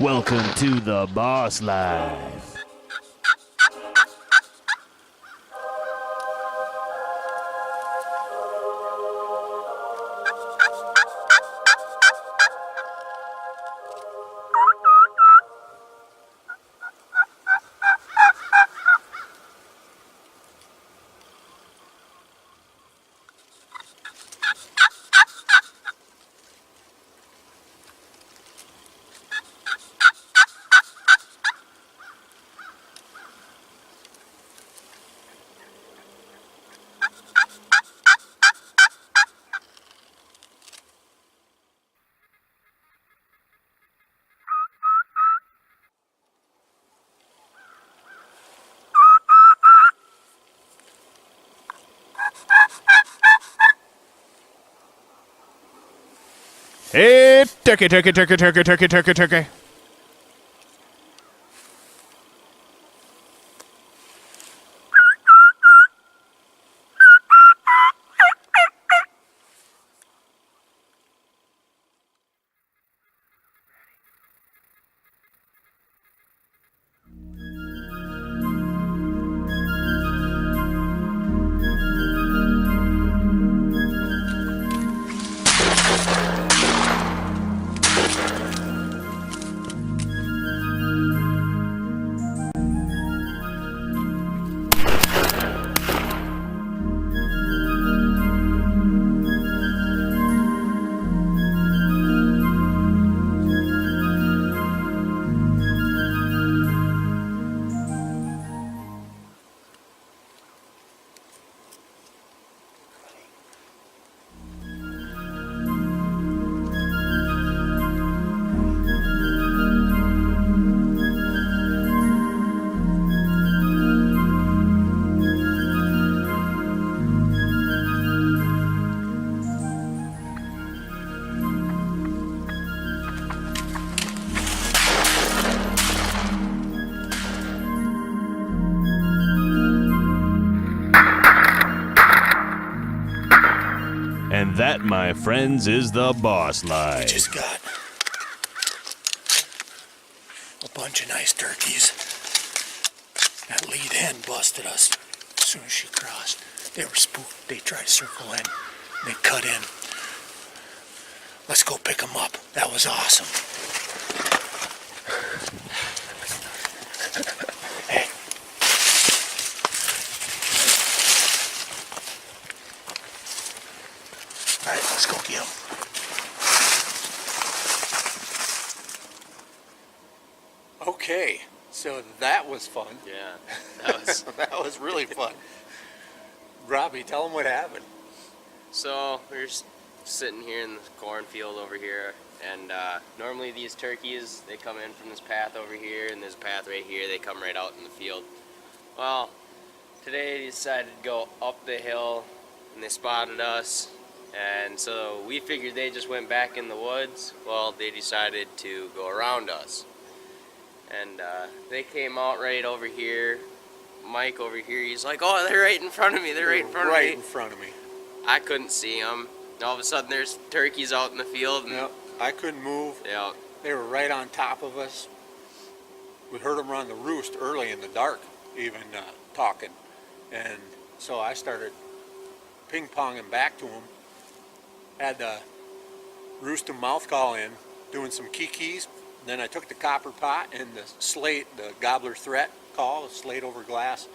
Welcome to the Boss Life. Hey, turkey, turkey, turkey, turkey, turkey, turkey, turkey. And that, my friends, is the Boss Life. We just got a bunch of nice turkeys. That lead hen busted us as soon as she crossed. They were spooked. They tried to circle in. They cut in. Let's go pick them up. That was awesome. Hey. All right, let's go get them. Okay, so that was fun. Yeah, that was That was really fun. Robbie, tell them what happened. so we're just sitting here in the cornfield over here, and normally these turkeys, they come in from this path over here, and there's a path right here. They come right out in the field. Well, today they decided to go up the hill, and they spotted us, and so we figured they just went back in the woods. Well, they decided to go around us, and they came out right over here. Mike over here, he's like, oh, they're right in front of me. They're right in front of me. Right in front of me. I couldn't see them. All of a sudden, there's turkeys out in the field. And, Yep, I couldn't move. yeah. They were right on top of us. We heard them run the roost early in the dark, even talking. And so I started ping-ponging back to them. Had the roost and mouth call in, doing some kikis. Then I took the copper pot and the slate, the gobbler threat call, the slate over glass,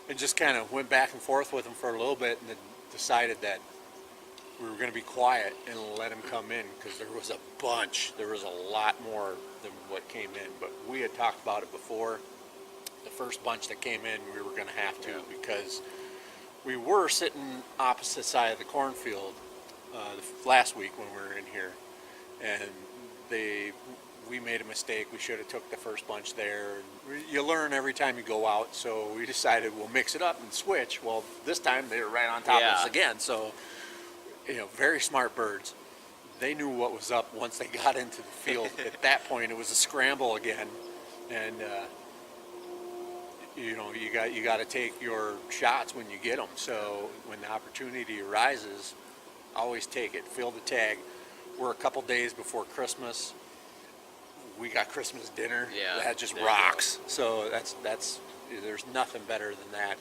and just kind of went back and forth with them for a little bit, and then decided that we were going to be quiet and let them come in, because there was a bunch. There was a lot more than what came in, but we had talked about it before. The first bunch that came in, we were going to have to, because we were sitting opposite side of the cornfield last week when we were in here, and we made a mistake. We should have took the first bunch there. You learn every time you go out, so we decided we'll mix it up and switch. Well, this time they were right on top of us again, so very smart birds. They knew what was up once they got into the field. At that point, it was a scramble again, and you got to take your shots when you get them. So when the opportunity arises, always take it. Fill the tag. We're a couple days before Christmas. we got Christmas dinner. Yeah, That just there you go. rocks. So that's there's nothing better than that.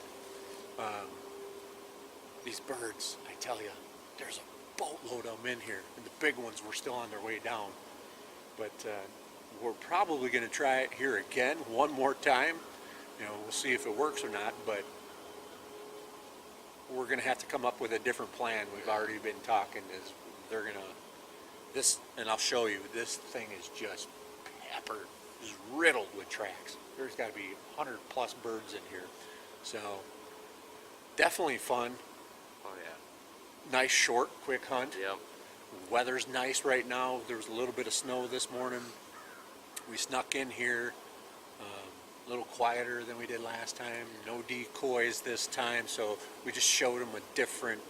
These birds, I tell you, there's a boatload of them in here, and the big ones were still on their way down. But we're probably going to try it here again one more time. We'll see if it works or not, but we're going to have to come up with a different plan. We've already been talking. They're going to, this, and I'll show you, this thing is just peppered, just riddled with tracks. There's got to be 100 plus birds in here. So definitely fun. Oh yeah. Nice, short, quick hunt. Yep. Weather's nice right now. There was a little bit of snow this morning. We snuck in here a little quieter than we did last time. No decoys this time, so we just showed them a different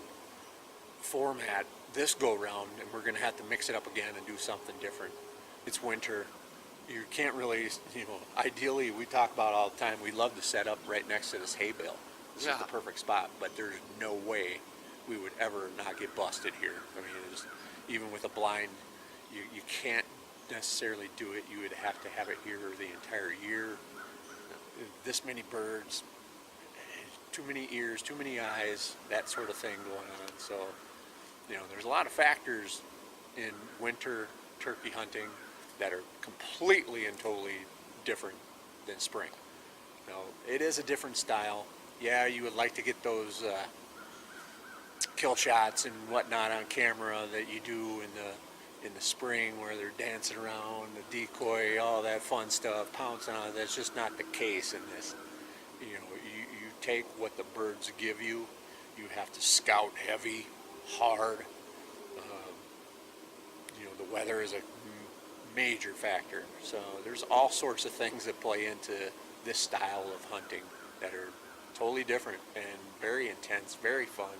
format this go round, and we're going to have to mix it up again and do something different. It's winter. You can't really, ideally we talk about all the time, we love to set up right next to this hay bale. This is the perfect spot, but there's no way we would ever not get busted here. I mean, even with a blind, you can't necessarily do it. You would have to have it here the entire year. This many birds, too many ears, too many eyes, that sort of thing going on. So, there's a lot of factors in winter turkey hunting that are completely and totally different than spring. It is a different style. Yeah, you would like to get those kill shots and whatnot on camera that you do in the spring where they're dancing around, the decoy, all that fun stuff, pouncing on it. That's just not the case in this. You take what the birds give you. You have to scout heavy, hard. The weather is a major factor. So there's all sorts of things that play into this style of hunting that are totally different and very intense, very fun.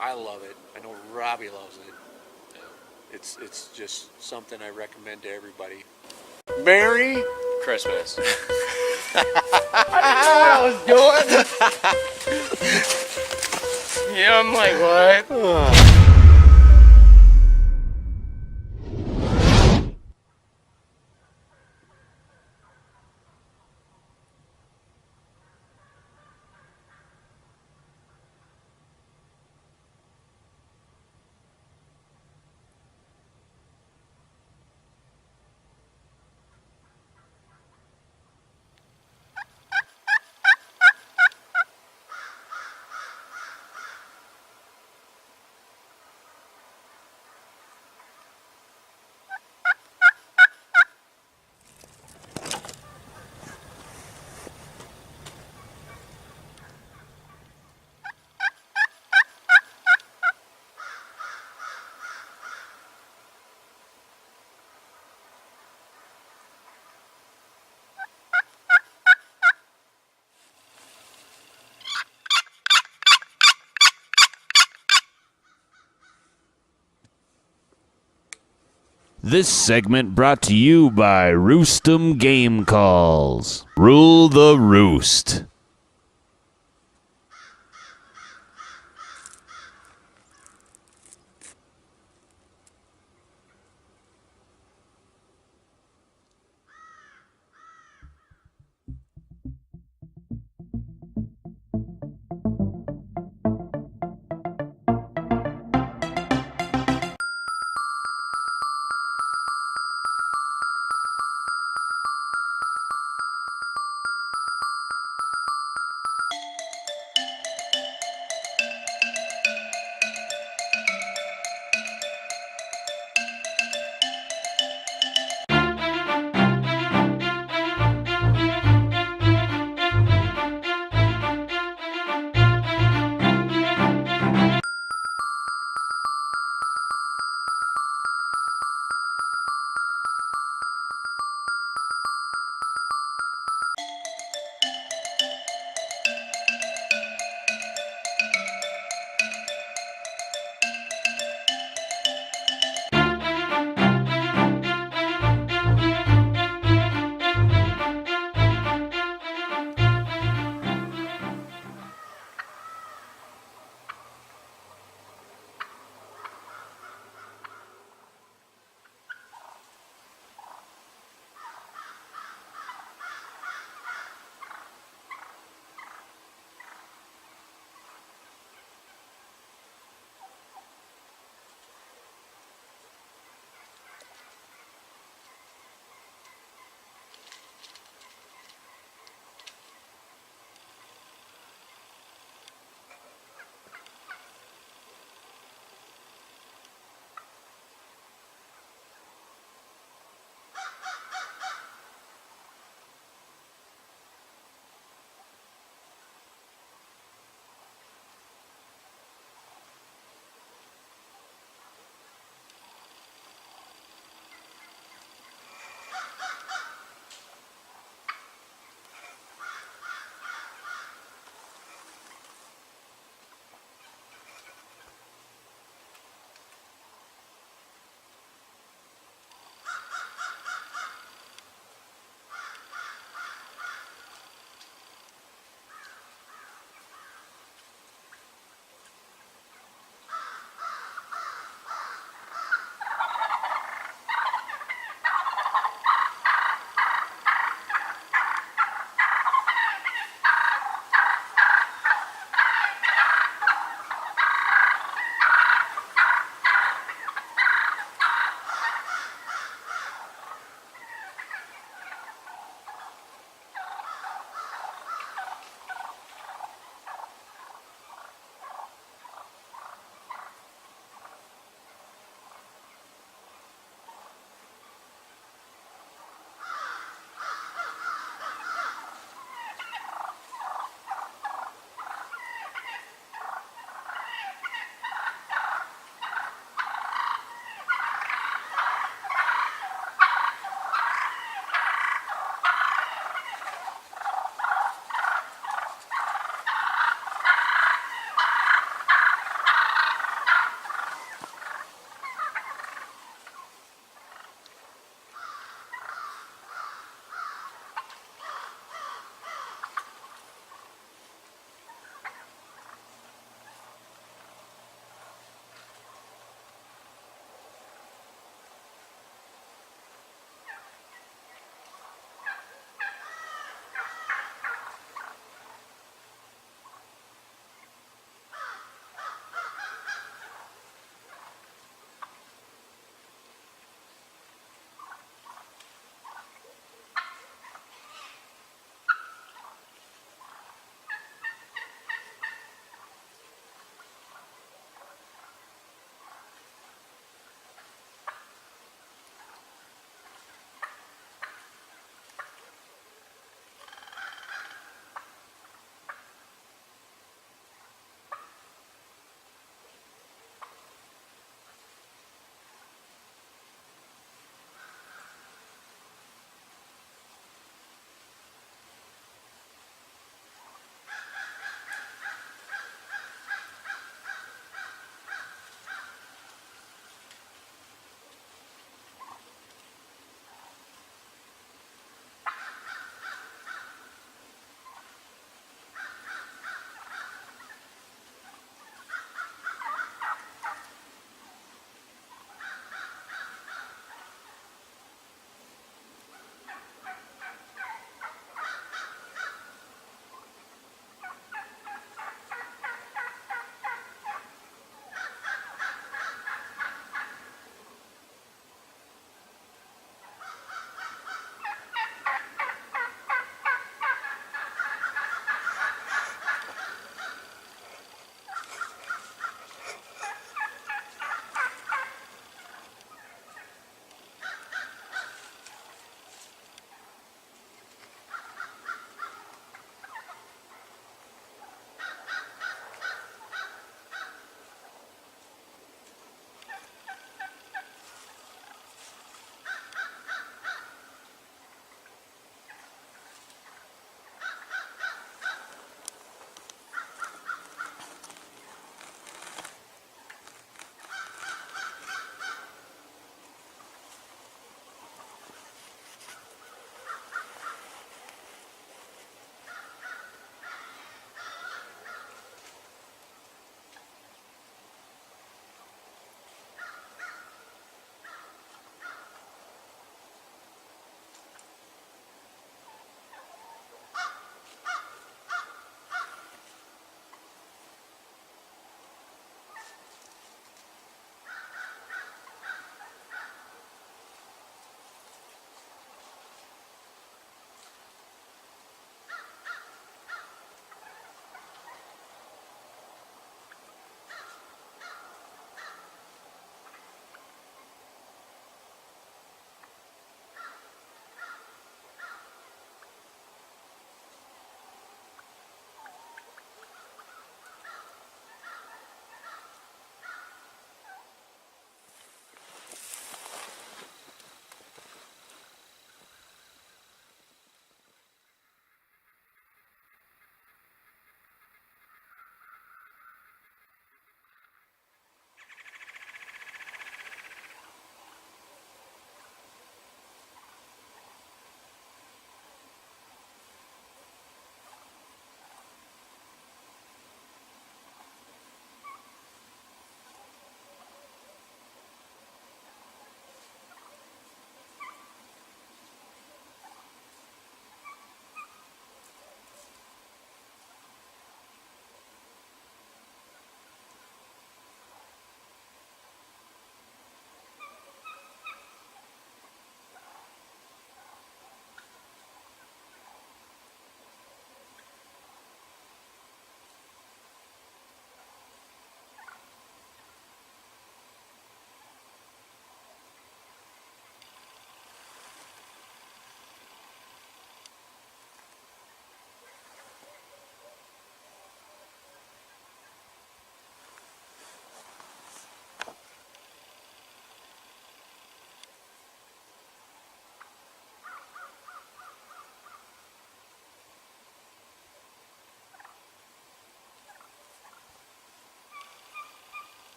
I love it. I know Robbie loves it. It's just something I recommend to everybody. Merry Christmas. I was doing. Yeah, I'm like, what? This segment brought to you by Roostum Game Calls. Rule the roost.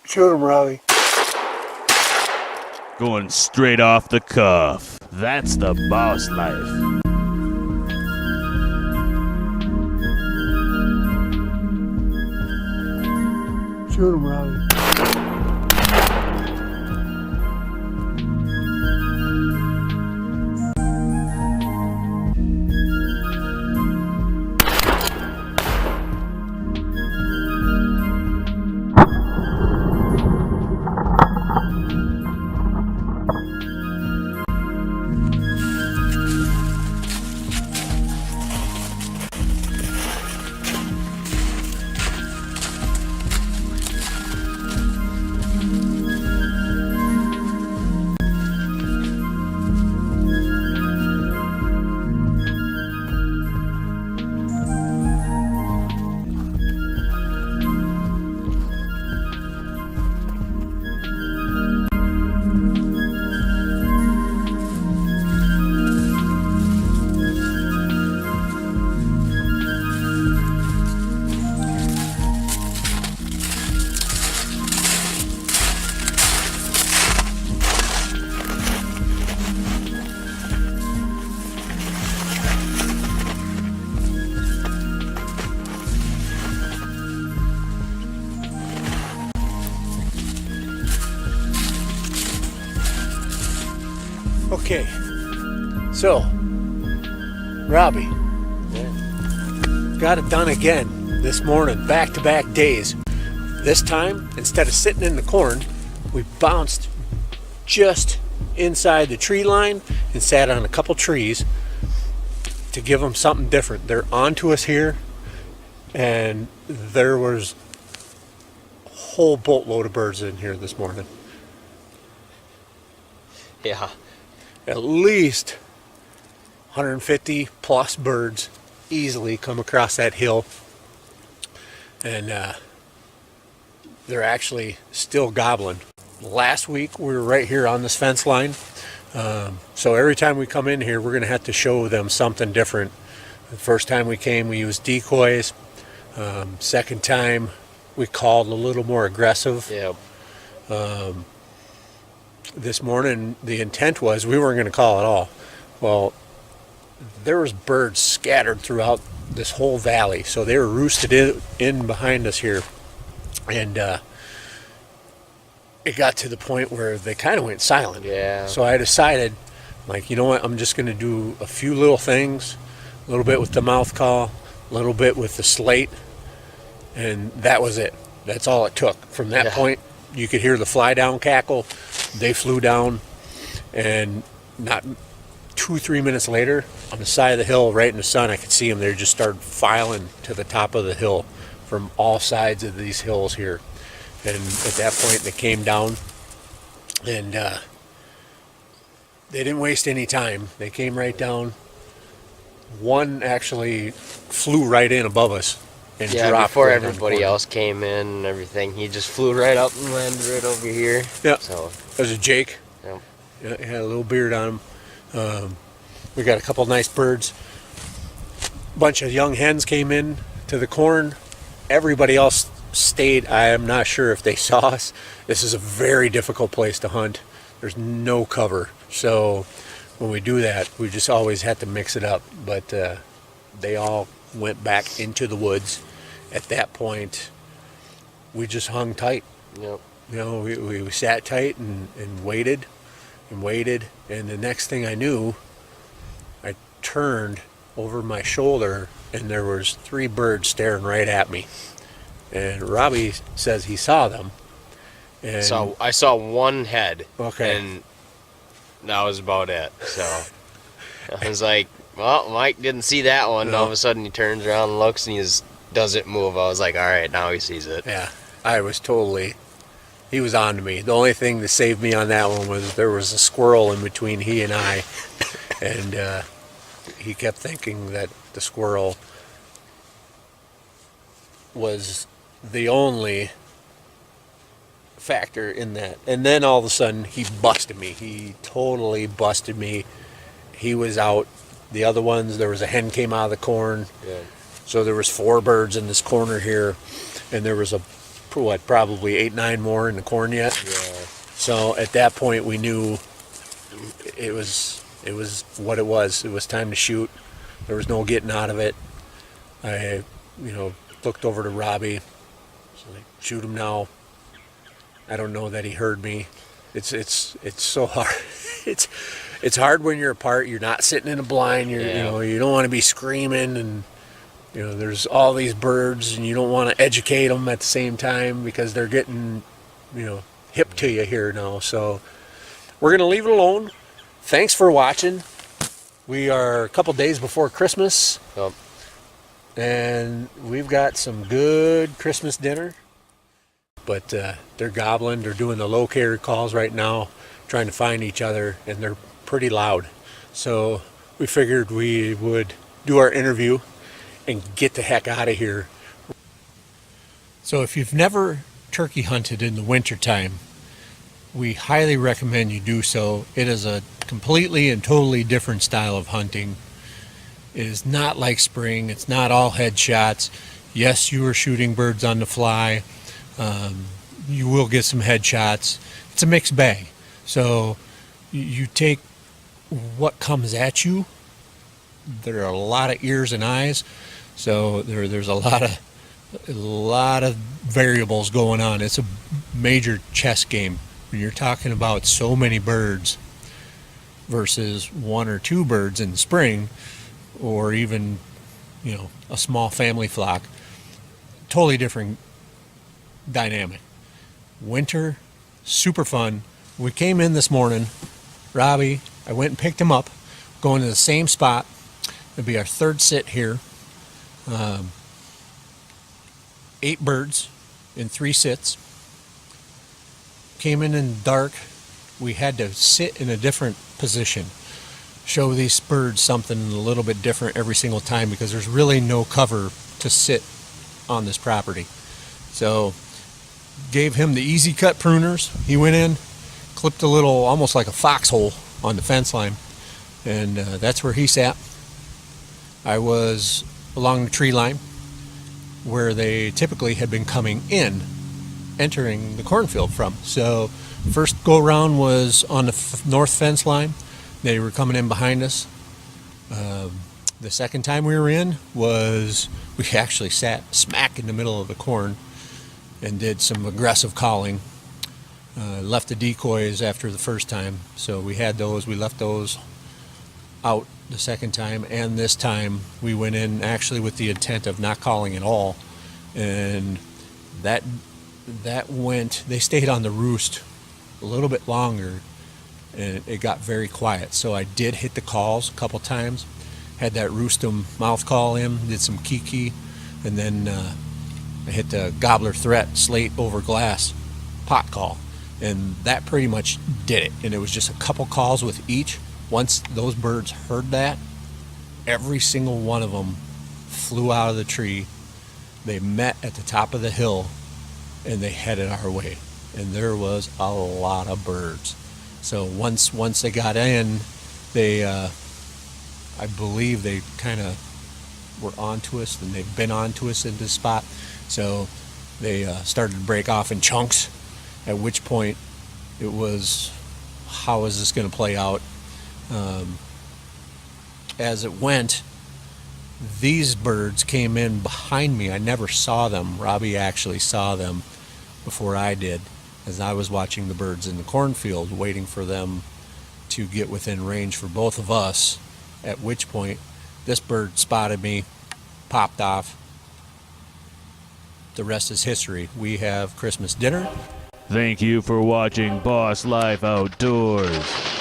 Shoot him, Robbie. Going straight off the cuff. That's the boss life. Shoot him, Robbie. Okay, so Robbie, got it done again this morning, back-to-back days. This time, instead of sitting in the corn, we bounced just inside the tree line and sat on a couple trees to give them something different. They're onto us here, and there was a whole boatload of birds in here this morning. Yeah. At least 150 plus birds easily come across that hill, and they're actually still gobbling. Last week we were right here on this fence line, so every time we come in here we're going to have to show them something different. The first time we came we used decoys. Second time we called a little more aggressive. Yep. This morning the intent was we weren't going to call at all. Well, there was birds scattered throughout this whole valley, so they were roosted in behind us here, and it got to the point where they kind of went silent. Yeah. So I decided, like, you know what, I'm just going to do a few little things, a little bit with the mouth call, a little bit with the slate, and that was it. That's all it took. From that point, you could hear the fly down cackle. They flew down, and not 2-3 minutes later, on the side of the hill, right in the sun, I could see them. They just started filing to the top of the hill from all sides of these hills here. And at that point, they came down, and they didn't waste any time. They came right down. One actually flew right in above us and dropped before right on the everybody corner. else came in and everything, he just flew right up and landed right over here. Yeah. So There's a Jake. Yep. Yeah, he had a little beard on him. We got a couple nice birds. A bunch of young hens came in to the corn. Everybody else stayed. I am not sure if they saw us. This is a very difficult place to hunt. There's no cover. So when we do that, we just always have to mix it up. But they all went back into the woods. At that point, we just hung tight. Yep. You know, we sat tight and waited and waited. And the next thing I knew, I turned over my shoulder and there was 3 birds staring right at me. And Robbie says he saw them. And So I saw one head. Okay. And that was about it. So I was like, well, Mike didn't see that one. And all of a sudden he turns around and looks and he just doesn't move. I was like, all right, now he sees it. yeah, I was totally, he was on to me. The only thing that saved me on that one was there was a squirrel in between he and I. And he kept thinking that the squirrel was the only factor in that. And then all of a sudden he busted me. He totally busted me. He was out. The other ones, there was a hen came out of the corn. Yeah. So there was 4 birds in this corner here, and there was a probably 8, 9 more in the corn yet. Yeah. So at that point, we knew it was what it was. It was time to shoot. There was no getting out of it. I, looked over to Robbie. So like, shoot him now. I don't know that he heard me. It's so hard. It's hard when you're apart. You're not sitting in a blind. You don't want to be screaming, and there's all these birds, and you don't want to educate them at the same time because they're getting hip to you here now. So we're gonna leave it alone. Thanks for watching. We are a couple days before Christmas, Yep. and we've got some good Christmas dinner. But they're gobbling. They're doing the locator calls right now, trying to find each other, and they're pretty loud. So we figured we would do our interview and get the heck out of here. So if you've never turkey hunted in the wintertime, we highly recommend you do so. It is a completely and totally different style of hunting. It is not like spring. It's not all headshots. Yes, you are shooting birds on the fly. You will get some headshots. It's a mixed bag. So you take what comes at you. There are a lot of ears and eyes. So there's a lot of variables going on. It's a major chess game when you're talking about so many birds versus 1 or 2 birds in the spring, or even a small family flock. Totally different dynamic. Winter, super fun. We came in this morning. Robbie, I went and picked him up, going to the same spot. It'll be our third sit here. 8 birds in 3 sits. Came in dark. We had to sit in a different position. Show these birds something a little bit different every single time because there's really no cover to sit on this property. So gave him the easy cut pruners. He went in, clipped a little, almost like a foxhole on the fence line, and that's where he sat. I was along the tree line where they typically had been coming in, entering the cornfield from. So first go around was on the north fence line. They were coming in behind us. The second time we were in was we actually sat smack in the middle of the corn and did some aggressive calling. Left the decoys after the first time, so we had those. We left those out the second time, and this time we went in actually with the intent of not calling at all, and that went. They stayed on the roost a little bit longer, and it got very quiet. So I did hit the calls a couple times. Had that roostum mouth call in, did some kiki, and then I hit the gobbler threat slate over glass pot call, and that pretty much did it. And it was just a couple calls with each. Once those birds heard that, every single one of them flew out of the tree. They met at the top of the hill, and they headed our way. And there was a lot of birds. So once they got in, they I believe they kind of were onto us, and they've been onto us in this spot. So they started to break off in chunks, at which point it was, how is this going to play out? As it went, these birds came in behind me. I never saw them. Robbie actually saw them before I did, as I was watching the birds in the cornfield, waiting for them to get within range for both of us, at which point this bird spotted me, popped off. The rest is history. We have Christmas dinner. Thank you for watching Boss Life Outdoors.